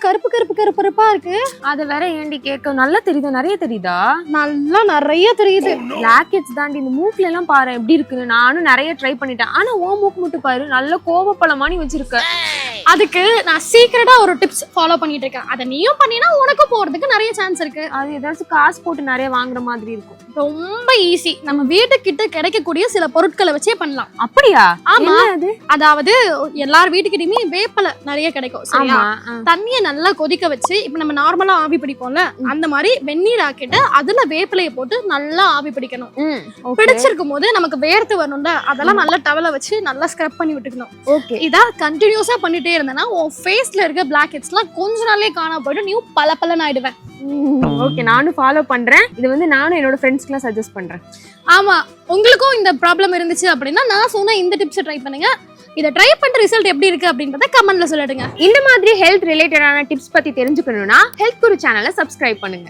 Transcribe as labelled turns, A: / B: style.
A: கருப்பு கருப்பு கருப்பு கருப்பா இருக்கு.
B: அத வேற ஏண்டி கேட்க? நல்லா தெரியுதா? நிறைய தெரியுதா?
A: நல்லா நிறைய தெரியுது.
B: பிளாக் ஹெட்ஸ் தாண்டி. இந்த மூக்குல எல்லாம் பாரு எப்படி இருக்குன்னு. நானும் நிறைய ட்ரை பண்ணிட்டேன். ஆனா ஓ மூக்கு மட்டும் பாரு நல்ல கோவப்பழமானி வச்சிருக்க.
A: அதுக்கு நான் சீக்கிரட்டா ஒரு டிப்ஸ் ஃபாலோ பண்ணிட்டு இருக்கேன். அதை நீயும் பண்ணினா உனக்கும் போறதுக்கு நிறைய சான்ஸ் இருக்கு.
B: அது ஏதாச்சும் காசு போட்டு நிறைய வாங்குற மாதிரி இருக்கும்.
A: ரொம்ப ஈஸி. நம்ம வீட்டுக்கிட்ட கிடைக்கக்கூடிய சில பொருட்களை வச்சே பண்ணலாம்.
B: அப்படியா?
A: ஆமா.
B: அது
A: அதாவது எல்லார் வீட்டுக்கிட்டயுமே வேப்பலை நிறைய கிடைக்கும். சரியா?
B: ஆமா.
A: தண்ணியை நல்லா கொதிக்க வச்சு, இப்ப நம்ம நார்மலா ஆவி பிடிப்போம்ல, அந்த மாதிரி வெந்நீர் ஆக்கிட்டு அதுல வேப்பிலையை போட்டு நல்லா ஆவி பிடிக்கணும். பிடிச்சிருக்கும் போது நமக்கு வேர்த்து வரணும்ல, அதெல்லாம் நல்லா டவலை வச்சு நல்லா ஸ்க்ரப் பண்ணி விட்டுக்கணும்.
B: ஓகே.
A: இதா கண்டினியூஸா பண்ணிட்டே இருந்தேன்னா உன் ஃபேஸ்ல இருக்க பிளாக் ஹெட்ஸ்லாம் கொஞ்ச நாள்லயே காணாம போயிட்டு நீ பல ஆயிடுவேன்.
B: ஓகே, நானும் ஃபாலோ பண்றேன். இது வந்து நானும் என்னோட ஃப்ரெண்ட்ஸ்க்குலாம் சஜஸ்ட் பண்றேன்.
A: ஆமா, உங்களுக்கும் இந்த ப்ராப்ளம் இருந்துச்சு அப்படின்னா நான் சொன்ன இந்த டிப்ஸை ட்ரை பண்ணுங்க. இதை ட்ரை பண்ணிட்டு ரிசல்ட் எப்படி இருக்கு அப்படின்றத கமெண்ட்ல சொல்லிடுங்க.
B: இந்த மாதிரி ஹெல்த் ரிலேட்டடான டிப்ஸ் பத்தி தெரிஞ்சுக்கணும்னா ஹெல்த் குரு சேனலை சப்ஸ்கிரைப் பண்ணுங்க.